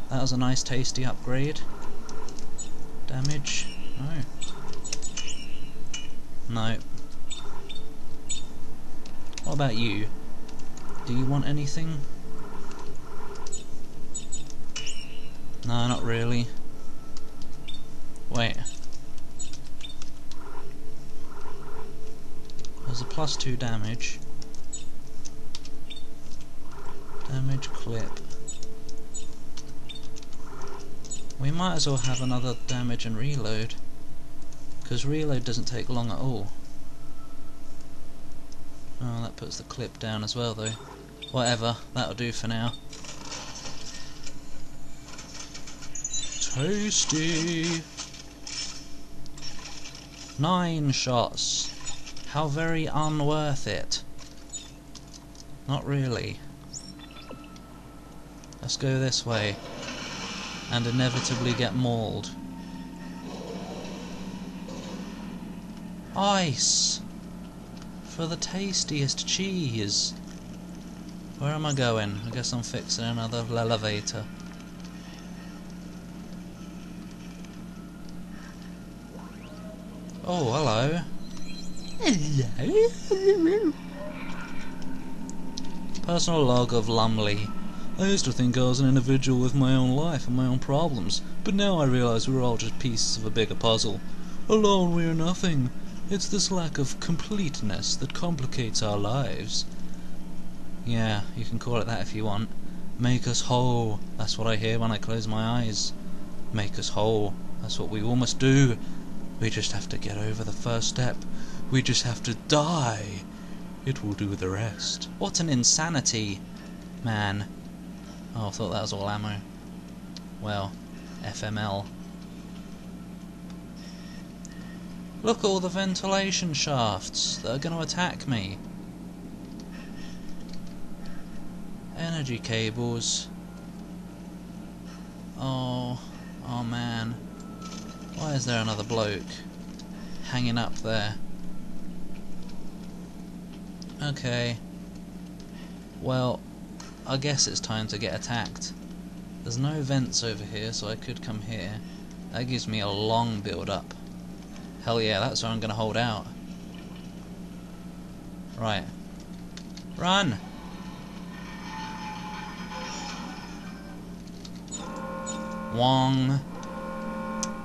That was a nice tasty upgrade. Damage? No. No. What about you? Do you want anything? No, not really. Wait. There's a +2 damage. Damage clip. We might as well have another damage and reload, because reload doesn't take long at all. Oh, that puts the clip down as well though. Whatever, that'll do for now. Tasty! 9 shots. How very unworth it. Not really. Let's go this way and inevitably get mauled. Ice! For the tastiest cheese! Where am I going? I guess I'm fixing another elevator. Oh, hello. Hello. Personal log of Lumley. I used to think I was an individual with my own life and my own problems, but now I realise we're all just pieces of a bigger puzzle. Alone we are nothing. It's this lack of completeness that complicates our lives. Yeah, you can call it that if you want. Make us whole. That's what I hear when I close my eyes. Make us whole. That's what we all must do. We just have to get over the first step. We just have to die. It will do the rest. What an insanity, man. Oh, I thought that was all ammo. Well, FML. Look at all the ventilation shafts that are going to attack me. Energy cables. Oh man. Why is there another bloke hanging up there? Okay. Well, I guess it's time to get attacked. There's no vents over here, so I could come here. That gives me a long build up. Hell yeah, that's where I'm going to hold out. Right. Run! Wong.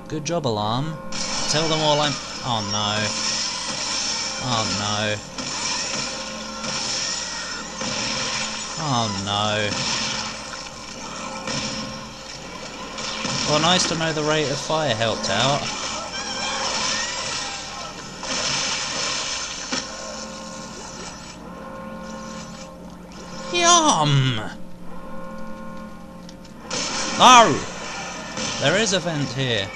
Good job, alarm. Tell them all I'm... Oh no. Oh no. Oh no. Well, nice to know the rate of fire helped out. Yum! No! There is a vent here.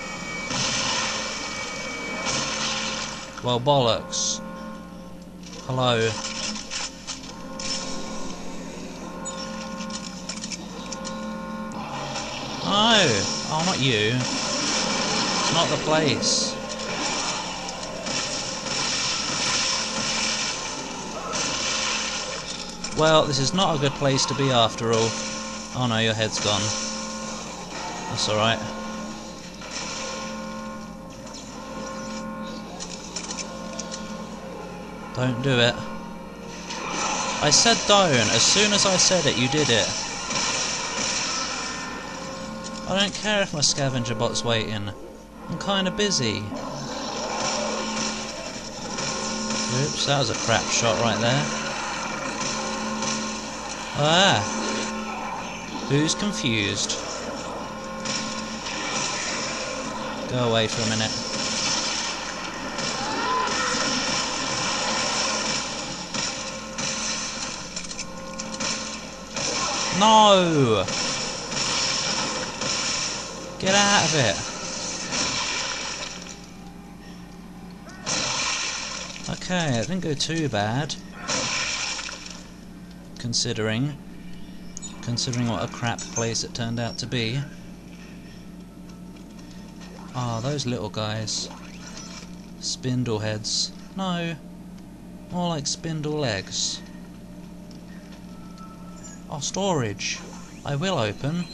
Well, bollocks. Hello. No! Oh, not you. It's not the place. Well, this is not a good place to be after all. Oh no, your head's gone. That's alright. Don't do it. I said don't. As soon as I said it, you did it. I don't care if my scavenger bot's waiting. I'm kinda busy. Oops, that was a crap shot right there. Ah! Who's confused? Go away for a minute. No! Get out of it! Okay, it didn't go too bad. Considering what a crap place it turned out to be. Ah, those little guys. Spindle heads. No, more like spindle legs. Oh, storage. I will open.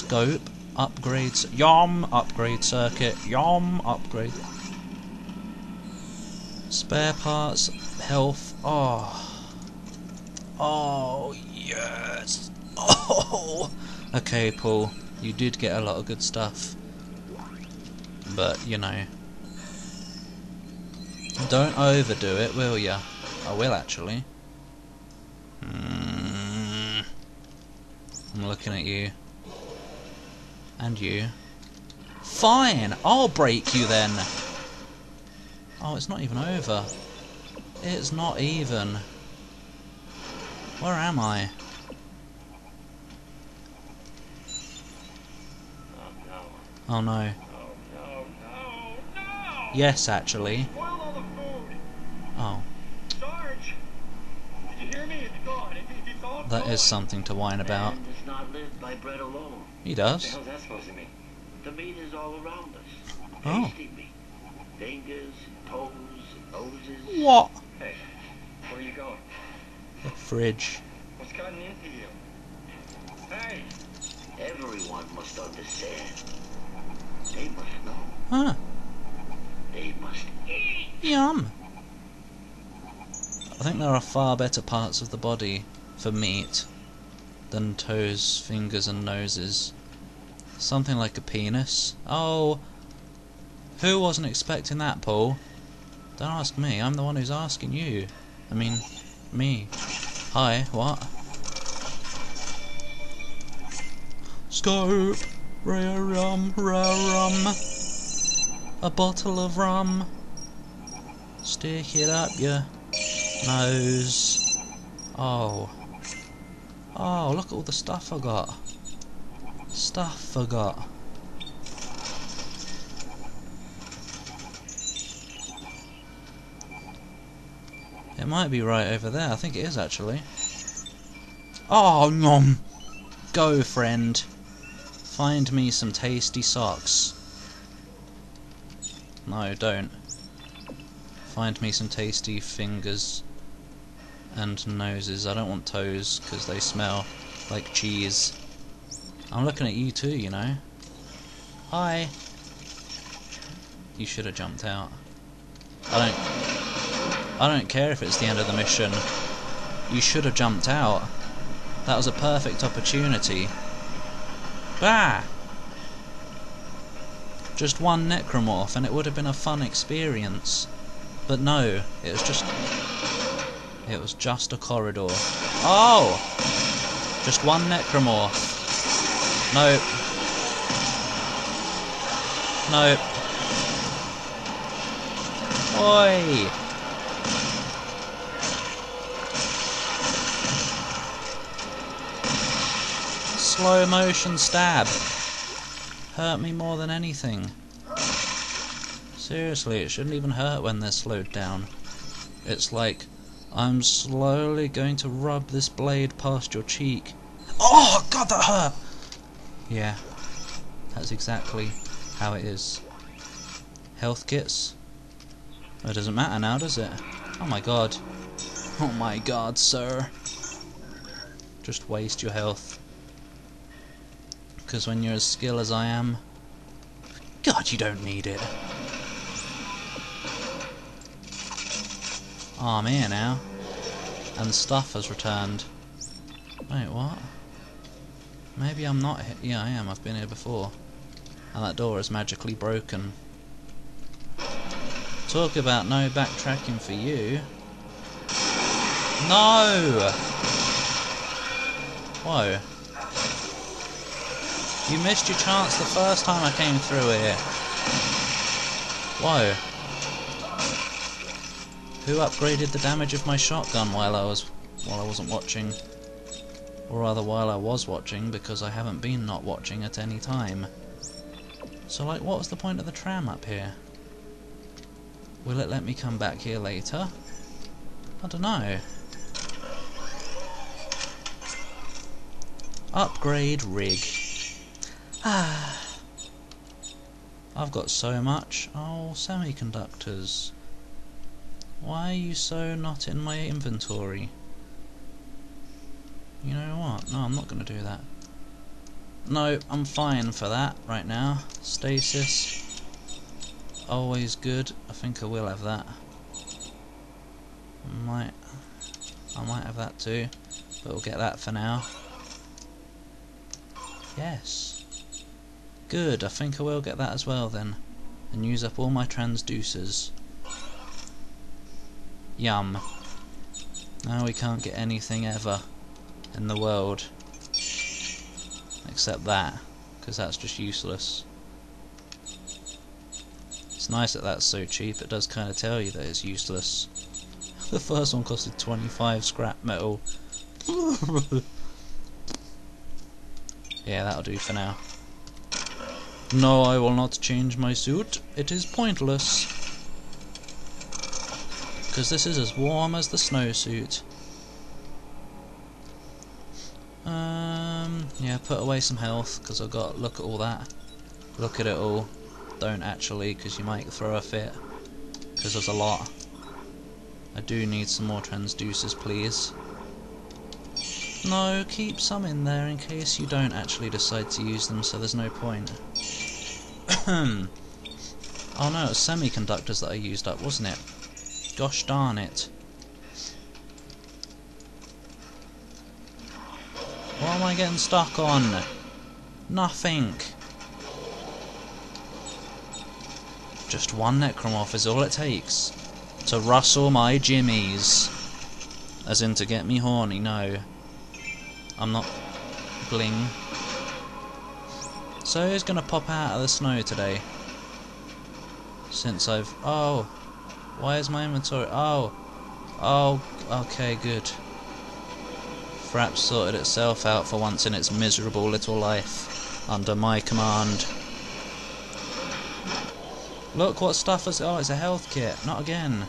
Scope. Upgrades. Yum! Upgrade circuit. Yum! Upgrade. Spare parts. Health. Oh. Oh, yes! Oh! Okay, Paul. You did get a lot of good stuff. But, you know. Don't overdo it, will ya? I will, actually. I'm looking at you. And you. Fine! I'll break you then! Oh, it's not even over. It's not even. Where am I? Oh no. Yes, actually. Oh. Sarge! Did you hear me? It's gone. It's all That gone. is something to whine about. Man does not live by bread alone. He What the does. hell's that supposed to mean? The meat is all around us. Oh. Tasty meat. Fingers, toes, noses. What? Hey, where are you going? The fridge. What's gotten into you? Hey! Everyone must understand. They must know. Huh. They must eat. Yum. I think there are far better parts of the body for meat than toes, fingers and noses. Something like a penis. Oh, who wasn't expecting that, Paul? Don't ask me, I'm the one who's asking you. I mean, me. Hi, what? Scope! Rare rum, rare rum. A bottle of rum. Stick it up your nose. Oh. Oh, look at all the stuff I got. Stuff I got. It might be right over there. I think it is actually. Oh, nom! Go, friend. Find me some tasty socks. No, don't. Find me some tasty fingers and noses. I don't want toes because they smell like cheese. I'm looking at you too, you know. Hi. You should have jumped out. I don't care if it's the end of the mission. You should have jumped out. That was a perfect opportunity. Bah! Just one necromorph and it would have been a fun experience. But no, it was just a corridor. Oh! Just one necromorph. Nope. Nope. Oi! Slow motion stab. Hurt me more than anything. Seriously, it shouldn't even hurt when they're slowed down. It's like, I'm slowly going to rub this blade past your cheek. Oh, God, that hurt! Yeah, that's exactly how it is. Health kits? It doesn't matter now, does it? Oh my God. Oh my God, sir. Just waste your health. Because when you're as skilled as I am, God, you don't need it. Oh, I'm here now. And stuff has returned. Wait, what? Maybe I'm not here. Yeah, I am. I've been here before. And that door is magically broken. Talk about no backtracking for you. No! Whoa. You missed your chance the first time I came through here. Whoa. Who upgraded the damage of my shotgun while I wasn't watching? Or rather while I was watching, because I haven't been not watching at any time. So like, what was the point of the tram up here? Will it let me come back here later? I don't know. Upgrade rig. Ah. I've got so much. Oh, semiconductors. Why are you so not in my inventory? You know what? No, I'm not going to do that. No, I'm fine for that right now. Stasis. Always good. I think I will have that. I might have that too. But we'll get that for now. Yes. Good, I think I will get that as well then. And use up all my transducers. Yum. Now we can't get anything ever in the world. Except that, because that's just useless. It's nice that that's so cheap, it does kind of tell you that it's useless. The first one costed 25 scrap metal. Yeah, that'll do for now. No, I will not change my suit. It is pointless. Because this is as warm as the snowsuit. Yeah, put away some health, because I've got to look at all that. Look at it all. Don't actually, because you might throw a fit. Because there's a lot. I do need some more transducers, please. No, keep some in there in case you don't actually decide to use them, so there's no point. Oh no, it was semiconductors that I used up, wasn't it? Gosh darn it. What am I getting stuck on? Nothing. Just one necromorph is all it takes to rustle my jimmies. As in to get me horny, no. I'm not bling. So who's gonna pop out of the snow today? Since I've... Oh! Why is my inventory... Oh! Oh, okay, good. Fraps sorted itself out for once in its miserable little life. Under my command. Look what stuff is... Oh, it's a health kit. Not again.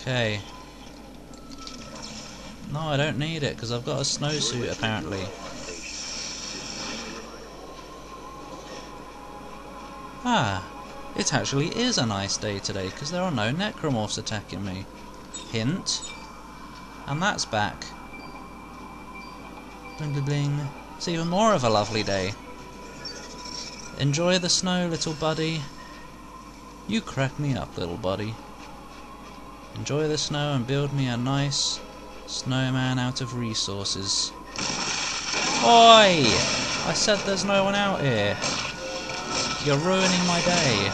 Okay. No, I don't need it, because I've got a snowsuit, apparently. Ah, it actually is a nice day today, because there are no necromorphs attacking me. Hint. And that's back. Bling bling bling. It's even more of a lovely day. Enjoy the snow, little buddy. You crack me up, little buddy. Enjoy the snow and build me a nice snowman out of resources. Oi! I said there's no one out here. You're ruining my day.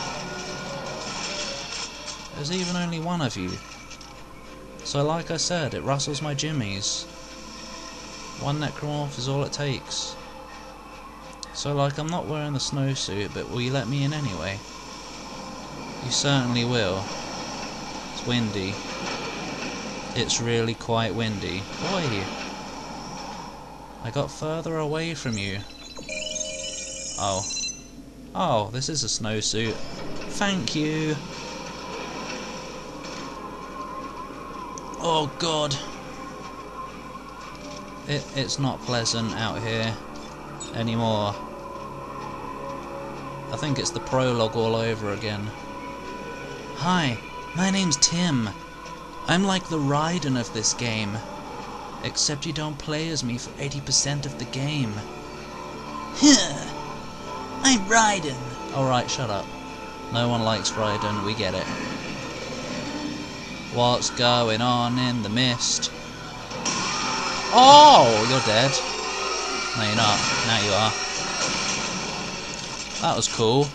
There's even only one of you. So like I said, it rustles my jimmies. One necromorph is all it takes. So like I'm not wearing the snowsuit, but will you let me in anyway? You certainly will. It's windy. It's really quite windy. Oi! I got further away from you. Oh. Oh, this is a snowsuit. Thank you! Oh god! It's not pleasant out here anymore. I think it's the prologue all over again. Hi, my name's Tim. I'm like the Raiden of this game. Except you don't play as me for 80% of the game. I'm Raiden. Alright, shut up. No one likes Raiden, we get it. What's going on in the mist? Oh, you're dead. No, you're not. Now you are. That was cool.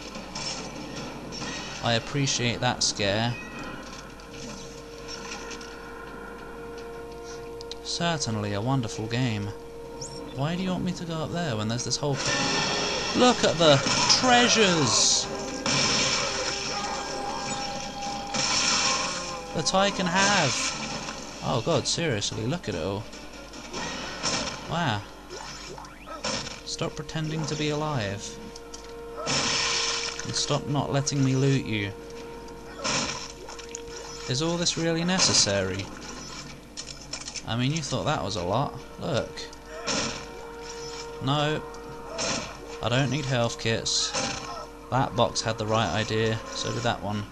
I appreciate that scare. Certainly a wonderful game. Why do you want me to go up there when there's this whole... Look at the treasures that I can have. Oh god, seriously, look at it all. Wow. Stop pretending to be alive. And stop not letting me loot you. Is all this really necessary? I mean, you thought that was a lot. Look. No. I don't need health kits. That box had the right idea, so did that one.